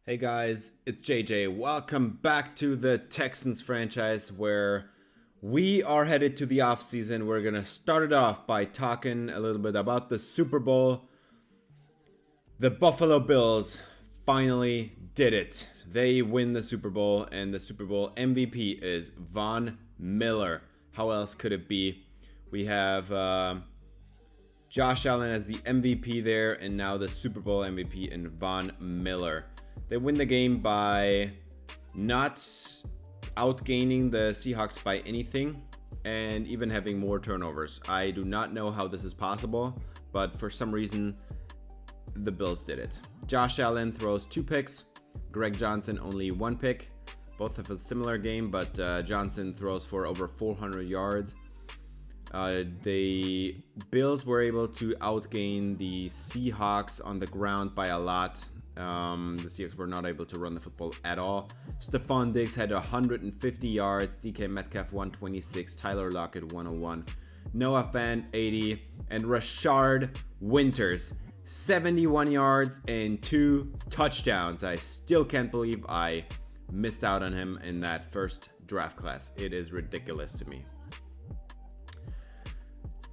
Hey guys, it's JJ. Welcome back to the Texans franchise where we are headed to the offseason. We're going to start it off by talking a little bit about the Super Bowl. The Buffalo Bills finally did it. They win the Super Bowl, and the Super Bowl MVP is Von Miller. How else could it be? We have Josh Allen as the MVP there, and now the Super Bowl MVP in Von Miller. They win the game by not outgaining the Seahawks by anything and even having more turnovers. I do not know how this is possible, but for some reason, the Bills did it. Josh Allen throws 2 picks. Greg Johnson only 1 pick. Both have a similar game, but Johnson throws for over 400 yards. The Bills were able to outgain the Seahawks on the ground by a lot. The Seahawks were not able to run the football at all. Stephon Diggs had 150 yards, DK Metcalf 126, Tyler Lockett 101, Noah Fant 80, and Rashard Winters 71 yards and 2 touchdowns. I still can't believe I missed out on him in that first draft class. It is ridiculous to me.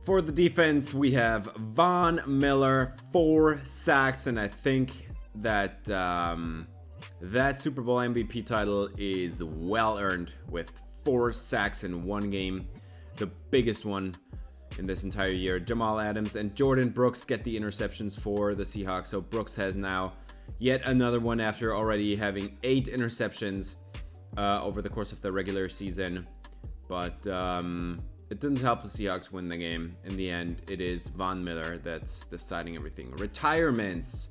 For the defense, we have Von Miller, 4 sacks, and I think that that Super Bowl MVP title is well earned with 4 sacks in one game, the biggest one in this entire year. Jamal Adams and Jordan Brooks get the interceptions for the Seahawks, so Brooks has now yet another one after already having 8 interceptions over the course of the regular season. But it didn't help the Seahawks win the game. In the end, it is Von Miller that's deciding everything. Retirements: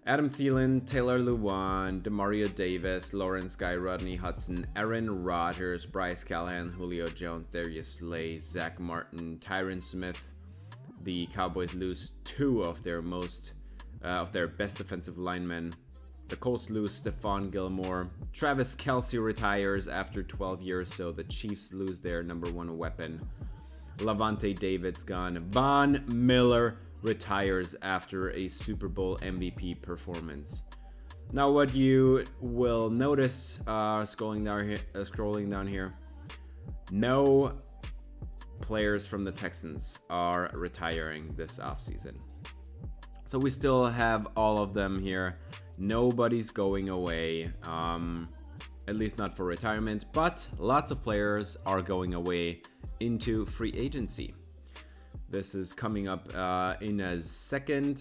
Adam Thielen, Taylor Lewan, Demario Davis, Lawrence Guy, Rodney Hudson, Aaron Rodgers, Bryce Callahan, Julio Jones, Darius Slay, Zach Martin, Tyron Smith. The Cowboys lose 2 of their best defensive linemen. The Colts lose Stephon Gilmore. Travis Kelce retires after 12 years, so the Chiefs lose their number 1 weapon. Lavonte David's gone. Von Miller retires after a Super Bowl MVP performance. Now, what you will notice scrolling down here, no players from the Texans are retiring this offseason. So we still have all of them here. Nobody's going away, at least not for retirement, but lots of players are going away into free agency. This is coming up in a second.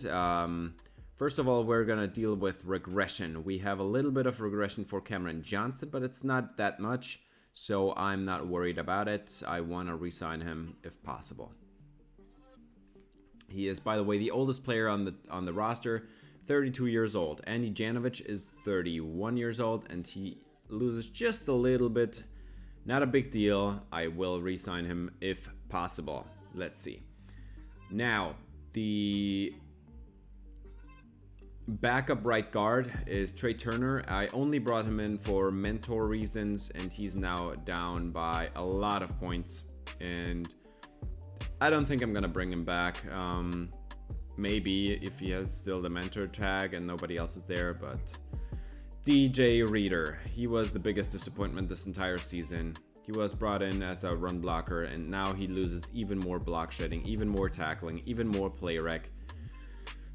First of all, we're going to deal with regression. We have a little bit of regression for Cameron Johnson, but it's not that much, so I'm not worried about it. I want to re-sign him if possible. He is, by the way, the oldest player on the roster, 32 years old. Andy Janovich is 31 years old, and he loses just a little bit. Not a big deal. I will re-sign him if possible. Let's see. Now, the backup right guard is Trey Turner. I only brought him in for mentor reasons, and he's now down by a lot of points. And I don't think I'm going to bring him back. Maybe if he has still the mentor tag and nobody else is there, but DJ Reader, he was the biggest disappointment this entire season. He was brought in as a run blocker, and now he loses even more block shedding, even more tackling, even more play rec.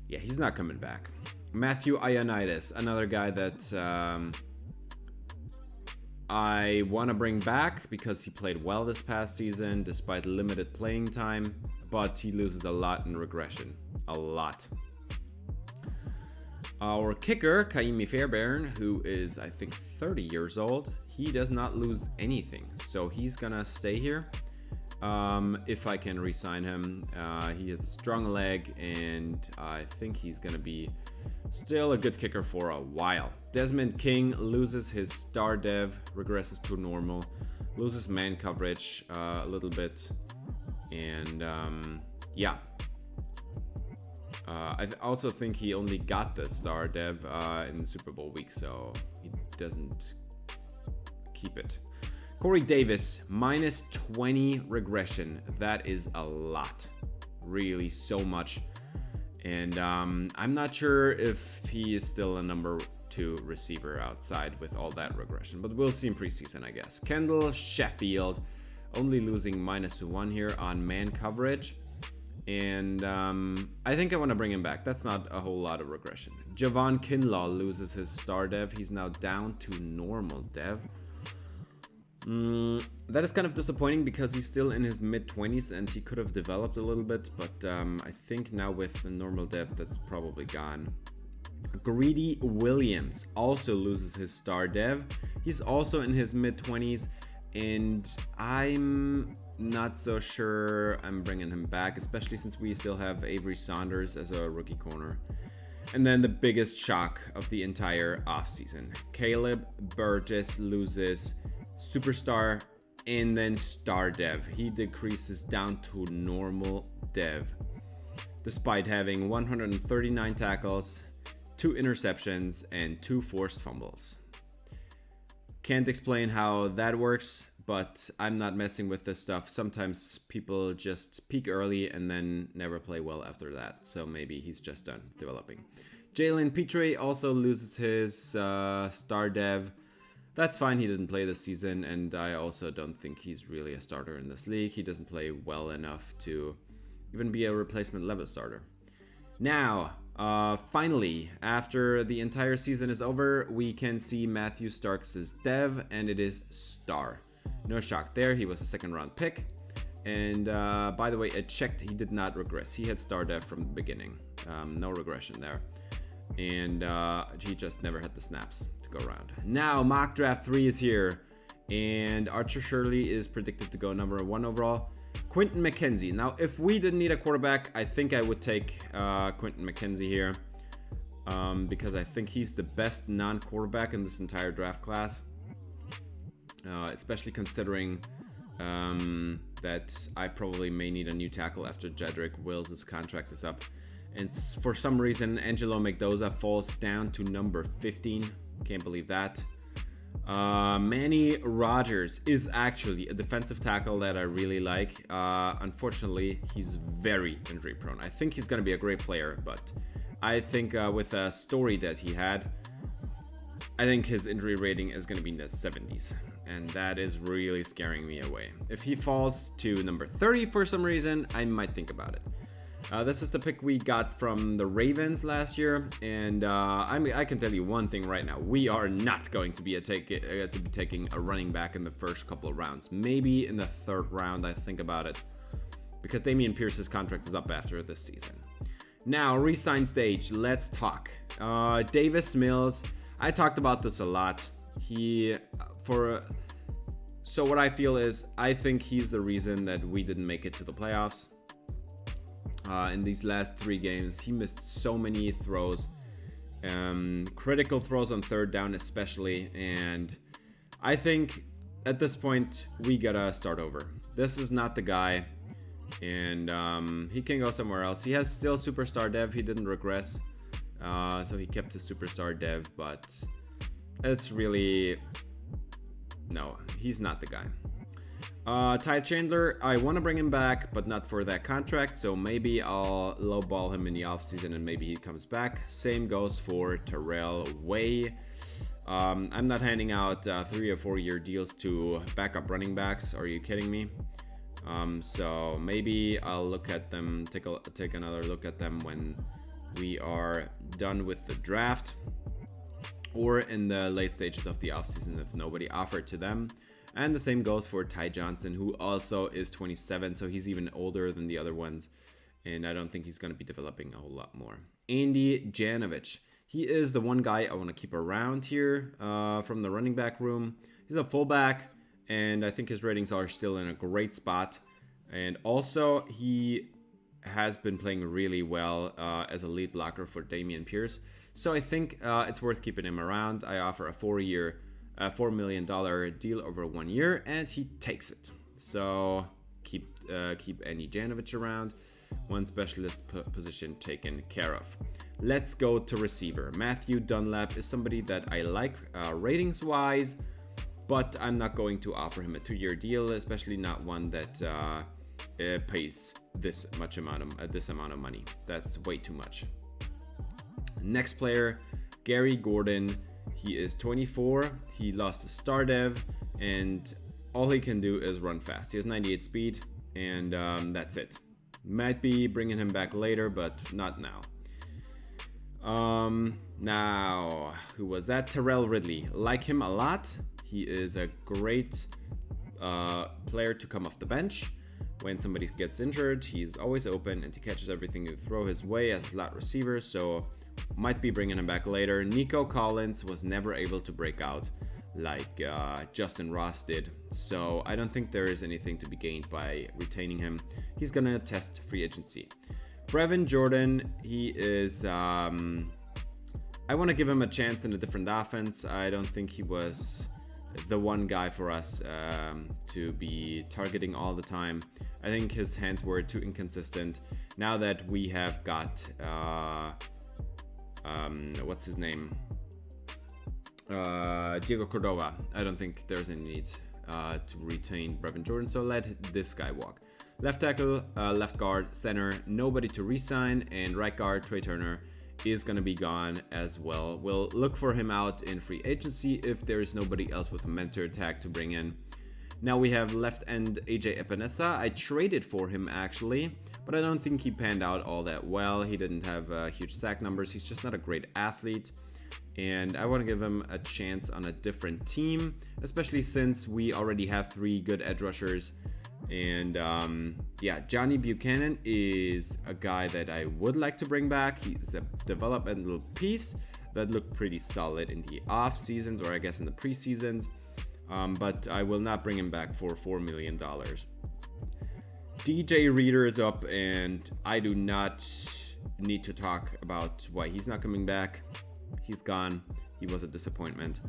Yeah, he's not coming back. Matthew Ioannidis, another guy that I want to bring back because he played well this past season despite limited playing time, but he loses a lot in regression. A lot. Our kicker, Kaimi Fairbairn, who is, I think, 30 years old, he does not lose anything, so he's gonna stay here if I can re-sign him. He has a strong leg, and I think he's gonna be still a good kicker for a while. Desmond King loses his star dev, regresses to normal, loses man coverage a little bit, and yeah. I also think he only got the star dev in the Super Bowl week, so he doesn't keep it. Corey Davis, minus 20 regression. That is a lot. Really, so much. And I'm not sure if he is still a number to receiver outside with all that regression, but we'll see in preseason, I guess. Kendall Sheffield, only losing -1 here on man coverage. And I think I want to bring him back. That's not a whole lot of regression. Javon Kinlaw loses his star dev. He's now down to normal dev. That is kind of disappointing because he's still in his mid-20s and he could have developed a little bit. But I think now with the normal dev, that's probably gone. Greedy Williams also loses his star dev. He's also in his mid-20s. And I'm not so sure I'm bringing him back, especially since we still have Avery Saunders as a rookie corner. And then the biggest shock of the entire offseason. Caleb Burgess loses superstar and then star dev. He decreases down to normal dev, despite having 139 tackles, 2 interceptions, and 2 forced fumbles. Can't explain how that works, but I'm not messing with this stuff. Sometimes people just peak early and then never play well after that. So maybe he's just done developing. Jalen Petrie also loses his star dev. That's fine. He didn't play this season. And I also don't think he's really a starter in this league. He doesn't play well enough to even be a replacement level starter. Now, finally, after the entire season is over, we can see Matthew Starks' dev, and it is star. No shock there. He was a second round pick. And by the way, it checked. He did not regress. He had star dev from the beginning. No regression there. And he just never had the snaps to go around. Now, mock draft 3 is here. And Archer Shirley is predicted to go number 1 overall. Quentin McKenzie. Now, if we didn't need a quarterback, I think I would take Quentin McKenzie here. Because I think he's the best non-quarterback in this entire draft class. Especially considering that I probably may need a new tackle after Jedrick Wills' contract is up. And for some reason, Angelo Mendoza falls down to number 15. Can't believe that. Manny Rogers is actually a defensive tackle that I really like. Unfortunately, he's very injury prone. I think he's going to be a great player, but I think with a story that he had, I think his injury rating is going to be in the 70s. And that is really scaring me away. If he falls to number 30 for some reason, I might think about it. This is the pick we got from the Ravens last year, and I can tell you one thing right now: we are not going to be taking a running back in the first couple of rounds. Maybe in the 3rd round, I think about it, because Dameon Pierce's contract is up after this season. Now, re-sign stage. Let's talk. Davis Mills. I talked about this a lot. So what I feel is, I think he's the reason that we didn't make it to the playoffs. In these last 3 games, he missed so many throws, critical throws on 3rd down especially, and I think at this point we gotta start over. This is not the guy, and he can go somewhere else. He has still superstar dev. He didn't regress, so he kept his superstar dev, but it's really, no, he's not the guy. Ty Chandler, I want to bring him back, but not for that contract, so maybe I'll lowball him in the offseason and maybe he comes back. Same goes for Terrell Way. I'm not handing out 3 or 4 year deals to backup running backs. Are you kidding me? So maybe I'll look at them, take another look at them when we are done with the draft or in the late stages of the offseason if nobody offered to them. And the same goes for Ty Johnson, who also is 27, so he's even older than the other ones. And I don't think he's going to be developing a whole lot more. Andy Janovich. He is the one guy I want to keep around here from the running back room. He's a fullback, and I think his ratings are still in a great spot. And also, he has been playing really well as a lead blocker for Dameon Pierce. So I think it's worth keeping him around. I offer a 4-year $4 million deal over 1 year, and he takes it. So keep Andy Janovich around. One specialist position taken care of. Let's go to receiver. Matthew Dunlap is somebody that I like ratings wise, but I'm not going to offer him a 2-year deal, especially not one that pays this amount of money. That's way too much. Next player, Gary Gordon, he is 24. He lost a star dev, and all he can do is run fast. He has 98 speed, and that's it. Might be bringing him back later, but not now. Now, who was that? Terrell Ridley. Like him a lot. He is a great player to come off the bench. When somebody gets injured, he's always open and he catches everything you throw his way as a slot receiver, so might be bringing him back later. Nico Collins was never able to break out like Justin Ross did, so I don't think there is anything to be gained by retaining him. He's gonna test free agency. Brevin Jordan, he is I want to give him a chance in a different offense. I don't think he was the one guy for us to be targeting all the time. I think his hands were too inconsistent. Now that we have got what's his name, Diego Cordova, I don't think there's any need to retain Brevin Jordan, so let this guy walk. Left tackle, left guard, center, nobody to re-sign, and right guard, Trey Turner, is going to be gone as well. We'll look for him out in free agency if there is nobody else with a mentor tag to bring in. Now we have left end AJ Epinesa. I traded for him actually, but I don't think he panned out all that well. He didn't have huge sack numbers. He's just not a great athlete, and I want to give him a chance on a different team, especially since we already have 3 good edge rushers. And yeah, Johnny Buchanan is a guy that I would like to bring back. He's a developmental piece that looked pretty solid in the off seasons, or I guess in the preseasons, but I will not bring him back for $4 million. DJ Reader is up, and I do not need to talk about why he's not coming back. He's gone. He was a disappointment.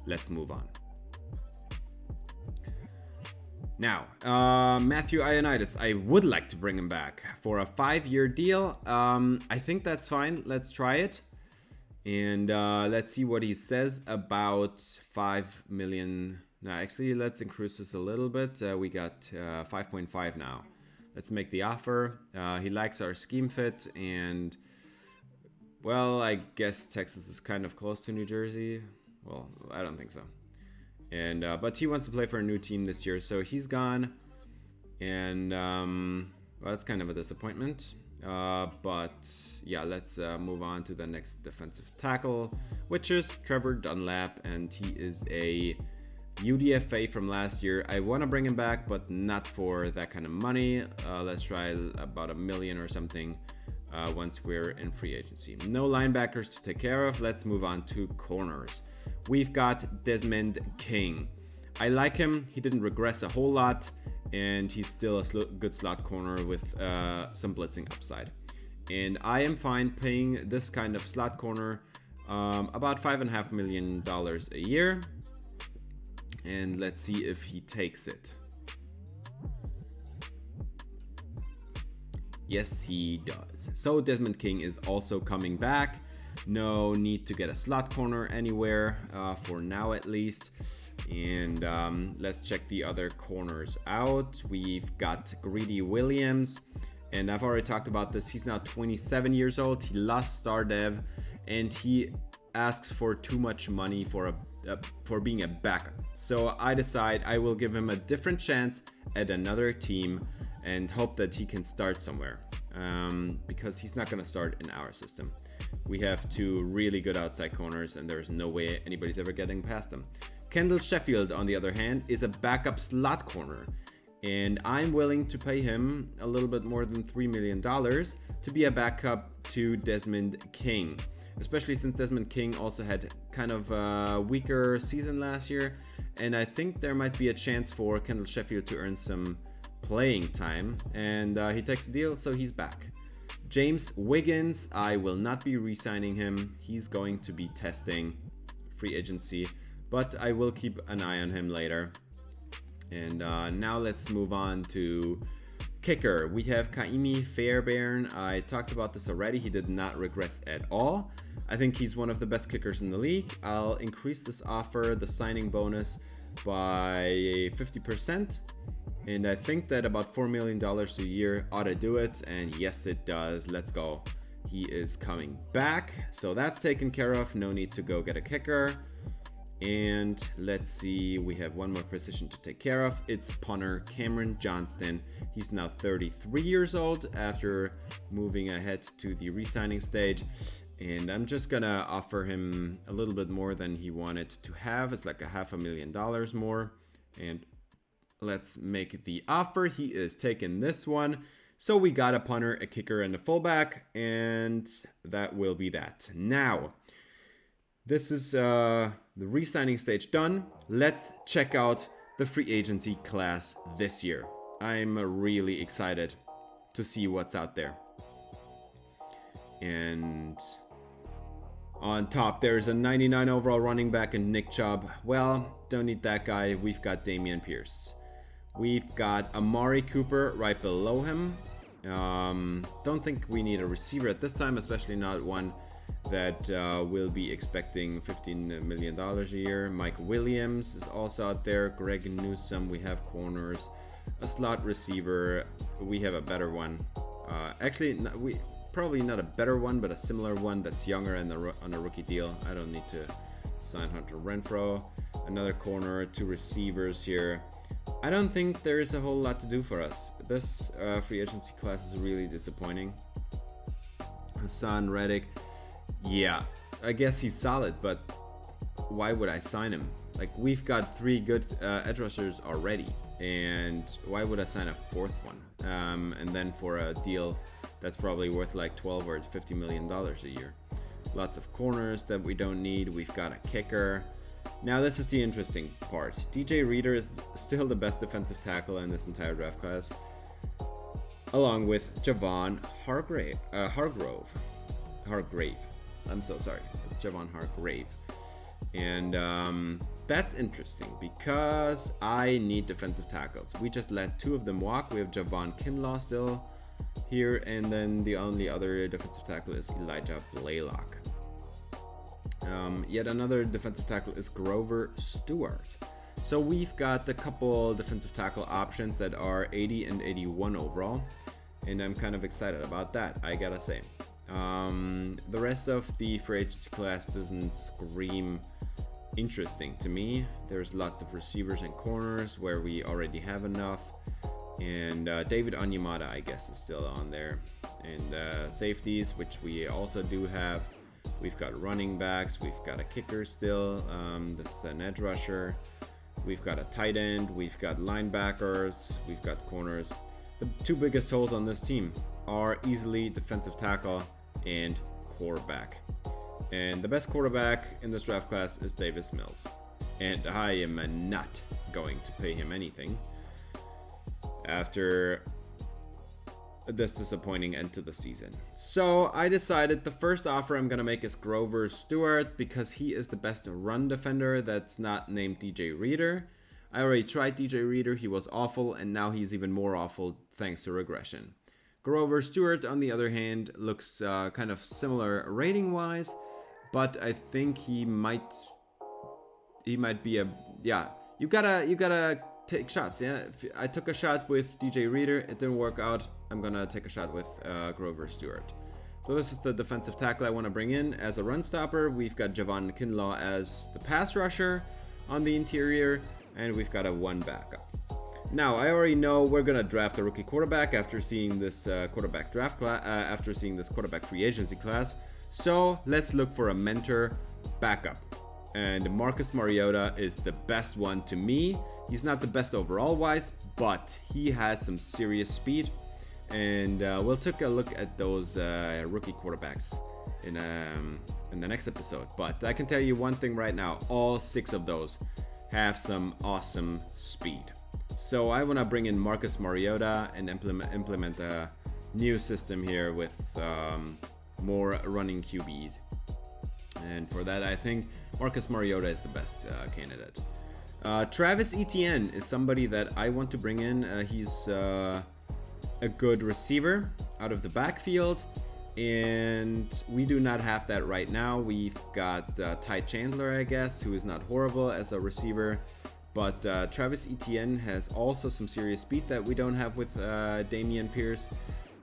Let's move on. Now, Matthew Ioannidis, I would like to bring him back for a 5-year deal. I think that's fine. Let's try it. And let's see what he says about 5 million. No, actually, let's increase this a little bit. We got 5.5 now. Let's make the offer. He likes our scheme fit, and well, I guess Texas is kind of close to New Jersey. Well, I don't think so. And but he wants to play for a new team this year, so he's gone. And well, that's kind of a disappointment. But yeah, let's move on to the next defensive tackle, which is Trevor Dunlap, and he is a UDFA from last year. I want to bring him back, but not for that kind of money. Let's try about $1 million or something once we're in free agency. No linebackers to take care of. Let's move on to corners. We've got Desmond King. I like him. He didn't regress a whole lot, and he's still a good slot corner with some blitzing upside. And I am fine paying this kind of slot corner about $5.5 million a year. And let's see if he takes it. Yes, he does. So Desmond King is also coming back. No need to get a slot corner anywhere for now, at least. And let's check the other corners out. We've got Greedy Williams, and I've already talked about this. He's now 27 years old. He lost star dev, and he asks for too much money for being a backup. So I decide I will give him a different chance at another team and hope that he can start somewhere, because he's not going to start in our system. We have 2 really good outside corners, and there's no way anybody's ever getting past them. Kendall Sheffield, on the other hand, is a backup slot corner, and I'm willing to pay him a little bit more than $3 million to be a backup to Desmond King, especially since Desmond King also had kind of a weaker season last year, and I think there might be a chance for Kendall Sheffield to earn some playing time, and he takes a deal, so he's back. James Wiggins, I will not be re-signing him. He's going to be testing free agency, but I will keep an eye on him later. And now let's move on to kicker. We have Kaimi Fairbairn. I talked about this already. He did not regress at all. I think he's one of the best kickers in the league. I'll increase this offer, the signing bonus, by 50%. And I think that about $4 million a year ought to do it. And yes, it does. Let's go. He is coming back, so that's taken care of. No need to go get a kicker. And let's see, we have one more position to take care of. It's punter Cameron Johnston. He's now 33 years old after moving ahead to the re-signing stage. And I'm just gonna offer him a little bit more than he wanted to have. It's like $500,000 more. And let's make the offer. He is taking this one. So we got a punter, a kicker, and a fullback. And that will be that. Now, this is the re-signing stage done. Let's check out the free agency class this year. I'm really excited to see what's out there. And on top, there's a 99 overall running back in Nick Chubb. Well, don't need that guy. We've got Dameon Pierce. We've got Amari Cooper right below him. Don't think we need a receiver at this time, especially not one that will be expecting $15 million a year. Mike Williams is also out there. Greg Newsome. We have corners. A slot receiver. We have a better one. We probably not a better one, but a similar one that's younger and on a rookie deal. I don't need to sign Hunter Renfrow. Another corner, 2 receivers here. I don't think there is a whole lot to do for us. This free agency class is really disappointing. Hassan Reddick. Yeah, I guess he's solid, but why would I sign him? Like, we've got 3 good edge rushers already, and why would I sign a 4th one? And then for a deal that's probably worth like $12 or $50 million a year. Lots of corners that we don't need. We've got a kicker. Now this is the interesting part. DJ Reader is still the best defensive tackle in this entire draft class, along with Javon Hargrave. I'm so sorry. It's Javon Hargrave. And that's interesting because I need defensive tackles. We just let 2 of them walk. We have Javon Kinlaw still here, and then the only other defensive tackle is Elijah Blaylock. Yet another defensive tackle is Grover Stewart. So we've got a couple defensive tackle options that are 80 and 81 overall, and I'm kind of excited about that, I gotta say. The rest of the free agency class doesn't scream interesting to me. There's lots of receivers and corners where we already have enough. And David Onyemata, I guess, is still on there. And safeties, which we also do have. We've got running backs. We've got a kicker still. This is an edge rusher. We've got a tight end. We've got linebackers. We've got corners. The 2 biggest holes on this team are easily defensive tackle and quarterback. And the best quarterback in this draft class is Davis Mills. And I am not going to pay him anything after this disappointing end to the season. So I decided the first offer I'm going to make is Grover Stewart because he is the best run defender that's not named DJ Reader. I already tried DJ Reader, he was awful, and now he's even more awful thanks to regression. Grover Stewart, on the other hand, looks kind of similar rating wise, but I think he might be a, yeah, you gotta take shots. Yeah, I took a shot with DJ Reader, it didn't work out. I'm gonna take a shot with Grover Stewart. So this is the defensive tackle I want to bring in as a run stopper. We've got Javon Kinlaw as the pass rusher on the interior, and we've got a 1 backup. Now I already know we're gonna draft a rookie quarterback after seeing this quarterback free agency class. So let's look for a mentor backup. And Marcus Mariota is the best one to me. He's not the best overall wise, but he has some serious speed. And we'll take a look at those rookie quarterbacks in the next episode. But I can tell you one thing right now, all 6 of those have some awesome speed. So I want to bring in Marcus Mariota and implement a new system here with more running QBs. And for that, I think Marcus Mariota is the best candidate. Travis Etienne is somebody that I want to bring in. He's a good receiver out of the backfield, and we do not have that right now. We've got Ty Chandler, I guess, who is not horrible as a receiver, but Travis Etienne has also some serious speed that we don't have with Dameon Pierce.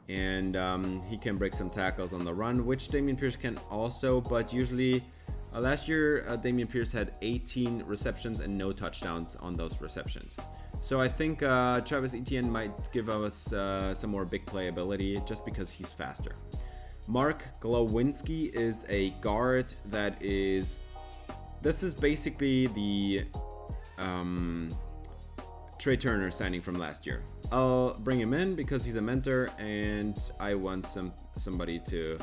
and he can break some tackles on the run, which Dameon Pierce can also, but usually last year Dameon Pierce had 18 receptions and no touchdowns on those receptions. So I think Travis Etienne might give us some more big playability just because he's faster. Mark Glowinski is a guard that is... This is basically the Trey Turner signing from last year. I'll bring him in because he's a mentor and I want somebody to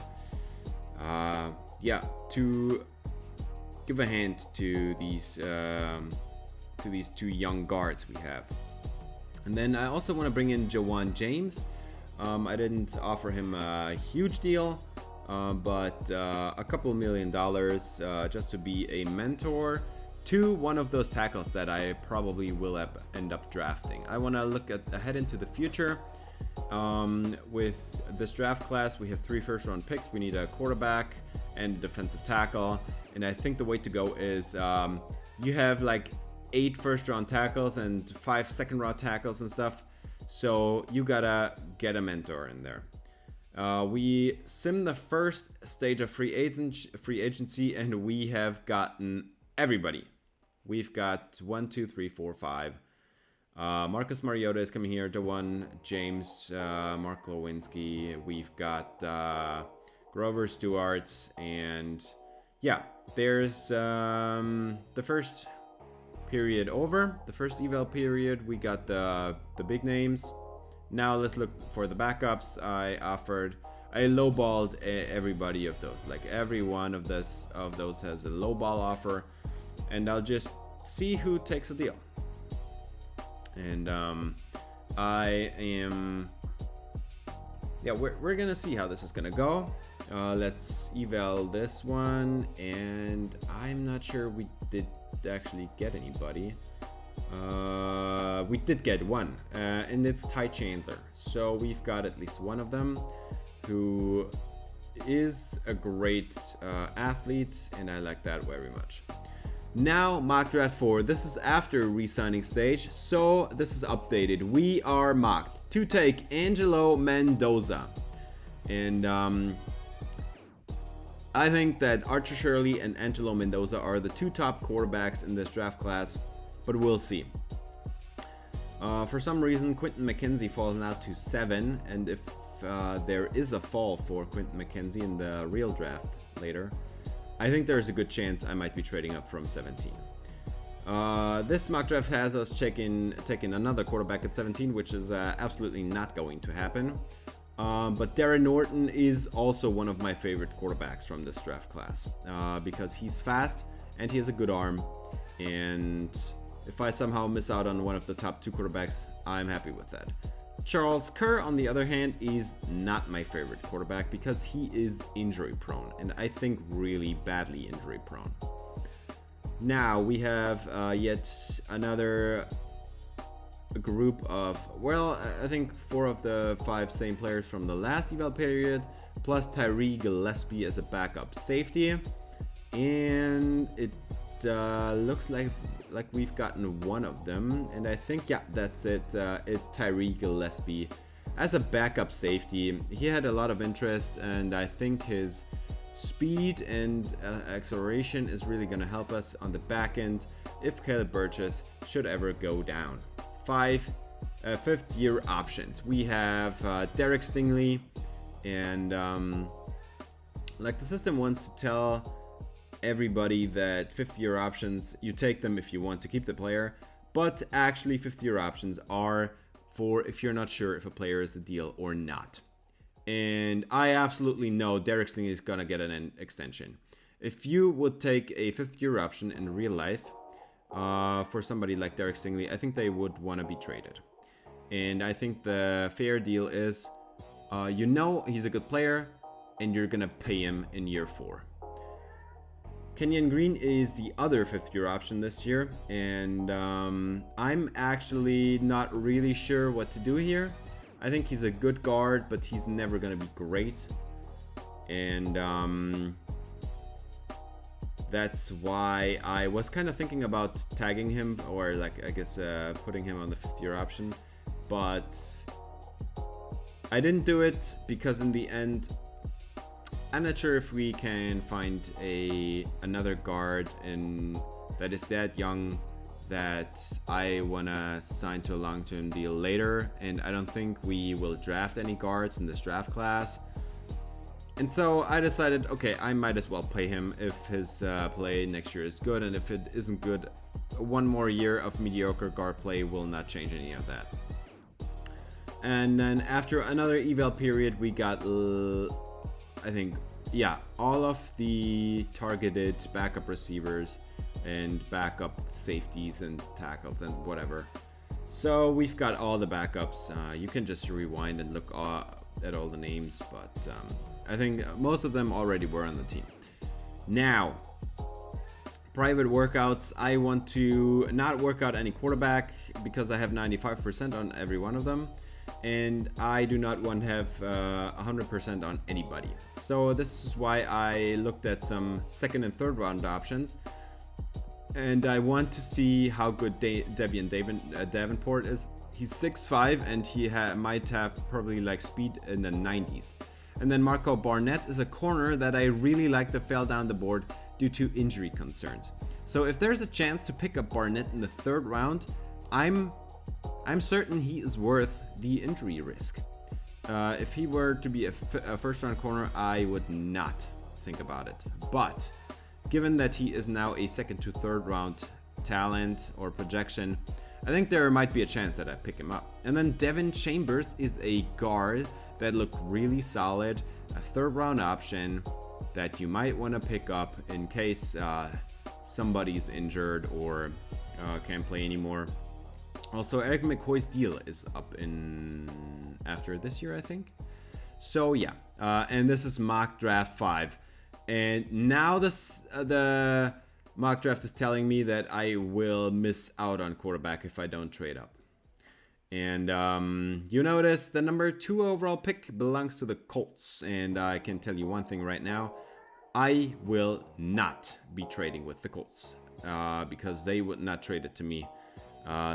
to give a hand to these two young guards we have. And then I also want to bring in Jawan James. I didn't offer him a huge deal, but a couple $1 million just to be a mentor to one of those tackles that I probably will end up drafting. I want to look ahead into the future. With this draft class, we have 3 first-round picks. We need a quarterback and a defensive tackle, and I think the way to go is you have like 8 first-round tackles and 5 second-round tackles and stuff. So you gotta get a mentor in there. We sim the first stage of free agency, and we have gotten everybody. We've got 1, 2, 3, 4, 5. Marcus Mariota is coming here. Jawan James, Mark Lewinsky. We've got Grover Stewart, and yeah, there's the first period over. The first eval period, we got the big names. Now let's look for the backups. I lowballed everybody of those. Like every one of those has a lowball offer, and I'll just see who takes a deal. And we're gonna see how this is gonna go. Let's eval this one, and I'm not sure we did actually get anybody. We did get one, and it's Ty Chandler. So we've got at least one of them who is a great athlete, and I like that very much. Now, mock draft 4. This is after re-signing stage, so this is updated. We are mocked to take Angelo Mendoza, and I think that Archer Shirley and Angelo Mendoza are the 2 top quarterbacks in this draft class, but we'll see. For some reason, Quentin McKenzie falls now to 7, and if there is a fall for Quentin McKenzie in the real draft later, I think there's a good chance I might be trading up from 17. This mock draft has us taking another quarterback at 17, which is absolutely not going to happen. But Darren Norton is also one of my favorite quarterbacks from this draft class because he's fast and he has a good arm. And if I somehow miss out on one of the top 2 quarterbacks, I'm happy with that. Charles Kerr, on the other hand, is not my favorite quarterback because he is injury prone, and I think really badly injury prone. Now we have yet another group of, well, I think 4 of the 5 same players from the last eval period, plus Tyree Gillespie as a backup safety, and it looks like we've gotten one of them, and I think, yeah, that's it. It's Tyree Gillespie as a backup safety. He had a lot of interest, and I think his speed and acceleration is really going to help us on the back end if Caleb Burgess should ever go down. 5 fifth-year options. We have Derek Stingley, and like the system wants to tell everybody that 5th-year options, you take them if you want to keep the player, but actually 5th-year options are for if you're not sure if a player is a deal or not. And I absolutely know Derek Stingley is gonna get an extension. If you would take a 5th-year option in real life for somebody like Derek Stingley, I think they would want to be traded. And I think the fair deal is, you know he's a good player, and you're gonna pay him in year 4. Kenyon Green is the other 5th-year option this year, and I'm actually not really sure what to do here. I think he's a good guard, but he's never going to be great, and that's why I was kind of thinking about tagging him, or like, I guess, putting him on the 5th-year option, but I didn't do it because in the end, I'm not sure if we can find another guard that is that young that I wanna sign to a long-term deal later, and I don't think we will draft any guards in this draft class. And so I decided, okay, I might as well pay him if his play next year is good, and if it isn't good, one more year of mediocre guard play will not change any of that. And then after another eval period, we got, I think, yeah, all of the targeted backup receivers and backup safeties and tackles and whatever. So we've got all the backups. You can just rewind and look at all the names, but I think most of them already were on the team. Now, private workouts. I want to not work out any quarterback because I have 95% on every one of them. And I do not want to have 100% on anybody. So this is why I looked at some second and third round options. And I want to see how good Devian Davenport is. He's 6'5", and he might have probably like speed in the 90s. And then Marco Barnett is a corner that I really like that fell down the board due to injury concerns. So if there's a chance to pick up Barnett in the third round, I'm certain he is worth the injury risk. If he were to be a first round corner, I would not think about it. But given that he is now a second to third round talent or projection, I think there might be a chance that I pick him up. And then Devin Chambers is a guard that looked really solid, a third round option that you might want to pick up in case somebody's injured or can't play anymore. Also, Eric McCoy's deal is up in after this year, I think. So yeah, and this is mock draft 5, and now the mock draft is telling me that I will miss out on quarterback if I don't trade up. And you notice the number 2 overall pick belongs to the Colts, and I can tell you one thing right now: I will not be trading with the Colts because they would not trade it to me.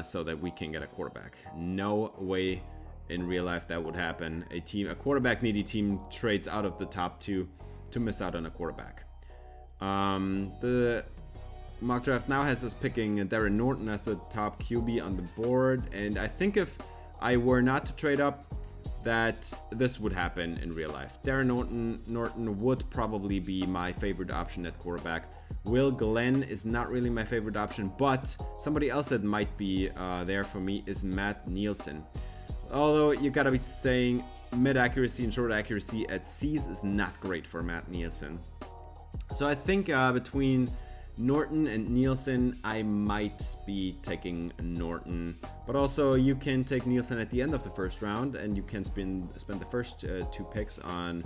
So that we can get a quarterback. No way in real life that would happen. A quarterback needy team trades out of the top 2 to miss out on a quarterback. The mock draft now has us picking Darren Norton as the top QB on the board, and I think if I were not to trade up, that this would happen in real life. Darren Norton would probably be my favorite option at quarterback. Will Glenn is not really my favorite option, but somebody else that might be there for me is Matt Nielsen. Although you gotta be saying mid accuracy and short accuracy at C's is not great for Matt Nielsen. So I think between Norton and Nielsen, I might be taking Norton, but also you can take Nielsen at the end of the first round, and you can spend the first 2 picks on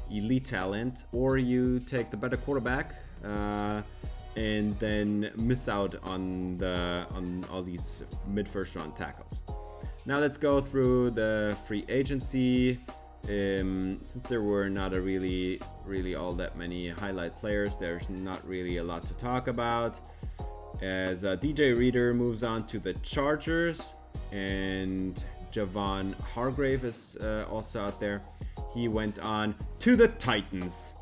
elite talent, or you take the better quarterback and then miss out on all these mid first round tackles. Now let's go through the free agency. Since there were not really all that many highlight players, there's not really a lot to talk about. As DJ Reader moves on to the Chargers, and Javon Hargrave is also out there. He went on to the Titans,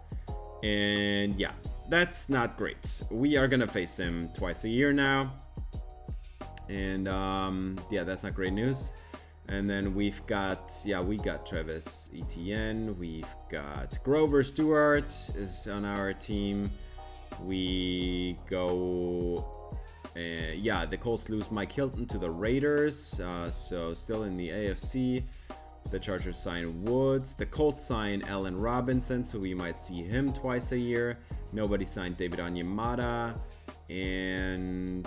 and yeah, that's not great. We are gonna face him twice a year now, and yeah, that's not great news. And then we got Travis Etienne. We've got Grover Stewart is on our team. We go, the Colts lose Mike Hilton to the Raiders. So still in the AFC. The Chargers sign Woods. The Colts sign Allen Robinson, so we might see him twice a year. Nobody signed David Onyemata. And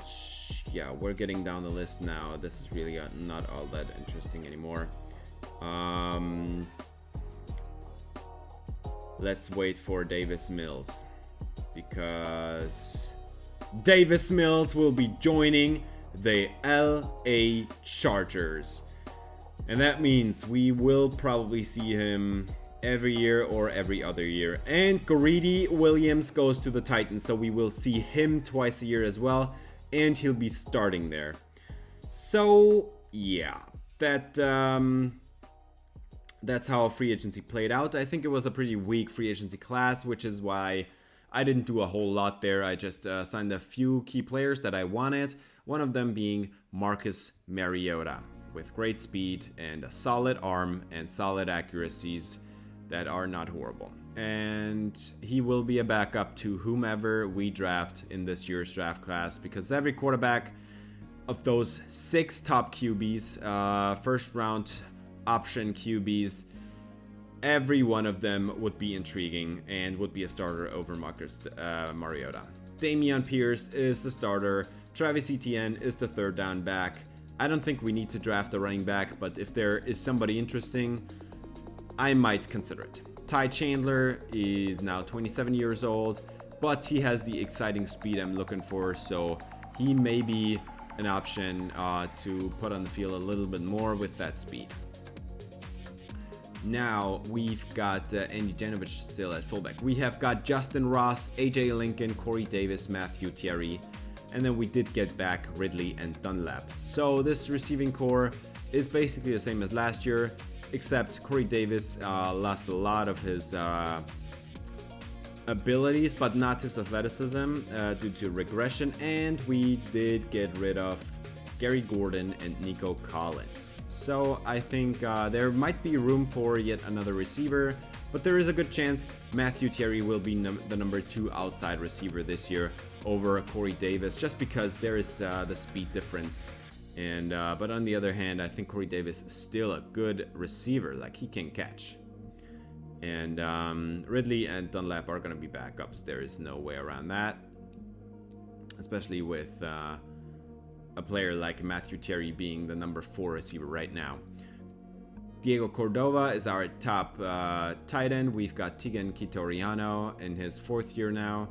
yeah, we're getting down the list now. This is really not all that interesting anymore. Let's wait for Davis Mills, because Davis Mills will be joining the LA Chargers. And that means we will probably see him every year or every other year. And Greedy Williams goes to the Titans, so we will see him twice a year as well, and he'll be starting there. So yeah, that that's how free agency played out. I think it was a pretty weak free agency class, which is why I didn't do a whole lot there. I just signed a few key players that I wanted, one of them being Marcus Mariota, with great speed and a solid arm and solid accuracies that are not horrible. And he will be a backup to whomever we draft in this year's draft class, because every quarterback of those 6 top QBs, first round option QBs, every one of them would be intriguing and would be a starter over Marcus Mariota. Dameon Pierce is the starter. Travis Etienne is the third down back. I don't think we need to draft a running back, but if there is somebody interesting, I might consider it. Ty Chandler is now 27 years old, but he has the exciting speed I'm looking for, so he may be an option to put on the field a little bit more with that speed. Now we've got Andy Janovich still at fullback. We have got Justin Ross, AJ Lincoln, Corey Davis, Matthew Thierry, and then we did get back Ridley and Dunlap. So this receiving core is basically the same as last year, except Corey Davis lost a lot of his abilities, but not his athleticism due to regression, and we did get rid of Gary Gordon and Nico Collins. So I think there might be room for yet another receiver, but there is a good chance Matthew Thierry will be the number 2 outside receiver this year over Corey Davis, just because there is the speed difference. And but on the other hand, I think Corey Davis is still a good receiver, like he can catch. And Ridley and Dunlap are going to be backups. There is no way around that, especially with a player like Matthew Thierry being the number 4 receiver right now. Diego Cordova is our top tight end. We've got Tegan Kitoriano in his 4th year now,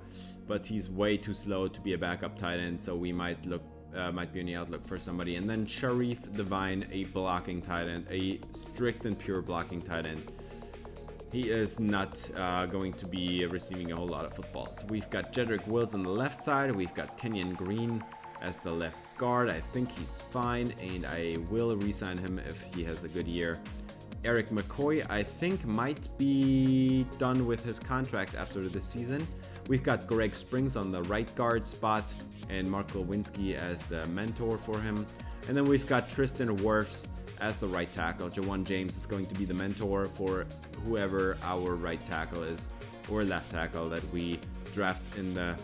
but he's way too slow to be a backup tight end, so we might be on the outlook for somebody. And then Sharif Devine, a blocking tight end, a strict and pure blocking tight end. He is not going to be receiving a whole lot of footballs. We've got Jedrick Wills on the left side. We've got Kenyon Green as the left guard. I think he's fine, and I will re-sign him if he has a good year. Eric McCoy, I think, might be done with his contract after this season. We've got Greg Springs on the right guard spot and Mark Lewinsky as the mentor for him. And then we've got Tristan Wirfs as the right tackle. Jawan James is going to be the mentor for whoever our right tackle is, or left tackle that we draft in the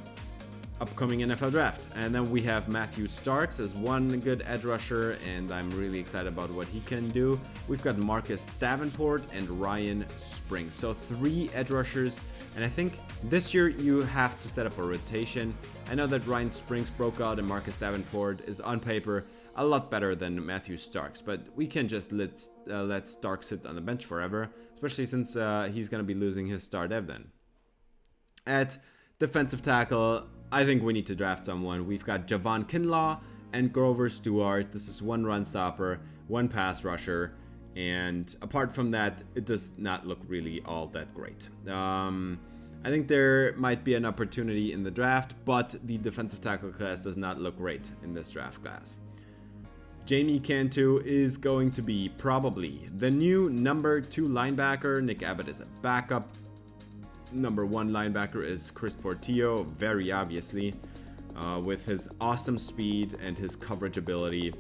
upcoming NFL draft. And then we have Matthew Starks as one good edge rusher, and I'm really excited about what he can do. We've got Marcus Davenport and Ryan Springs. So 3 edge rushers, and I think this year you have to set up a rotation. I know that Ryan Springs broke out and Marcus Davenport is on paper a lot better than Matthew Starks, but we can just let Starks sit on the bench forever, especially since he's going to be losing his star dev then. At defensive tackle, I think we need to draft someone. We've got Javon Kinlaw and Grover Stewart. This is 1 run stopper, 1 pass rusher, and apart from that, it does not look really all that great. I think there might be an opportunity in the draft, but the defensive tackle class does not look great in this draft class. Jamie Cantu is going to be probably the new number 2 linebacker. Nick Abbott is a backup. Number 1 linebacker is Chris Portillo, very obviously, with his awesome speed and his coverage ability.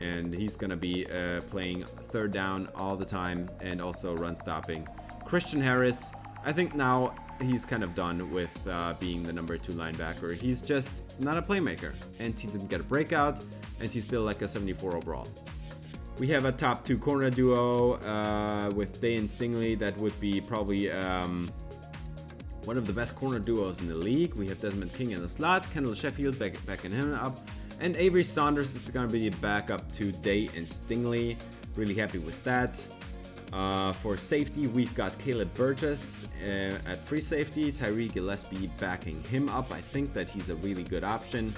And he's going to be playing third down all the time and also run stopping. Christian Harris, I think now he's kind of done with being the number 2 linebacker. He's just not a playmaker, and he didn't get a breakout, and he's still like a 74 overall. We have a top 2 corner duo with Day and Stingley. That would be probably one of the best corner duos in the league. We have Desmond King in the slot, Kendall Sheffield backing him up, and Avery Saunders is going to be backup to Day and Stingley. Really happy with that. For safety, we've got Caleb Burgess at free safety, Tyree Gillespie backing him up. I think that he's a really good option.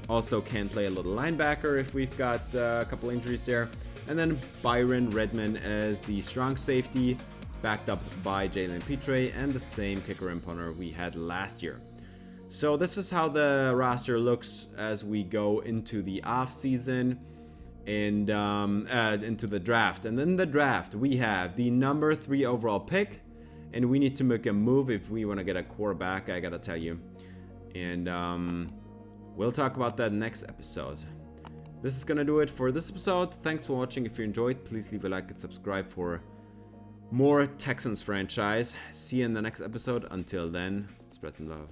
Also can play a little linebacker if we've got a couple injuries there. And then Byron Redman as the strong safety, backed up by Jalen Petre and the same kicker and punter we had last year. So this is how the roster looks as we go into the off season. and into the draft. And in the draft, we have the number 3 overall pick, and we need to make a move if we want to get a quarterback, I gotta tell you. And we'll talk about that next episode. This is gonna do it for this episode. Thanks for watching. If you enjoyed, please leave a like and subscribe for more Texans franchise. See you in the next episode. Until then, spread some love.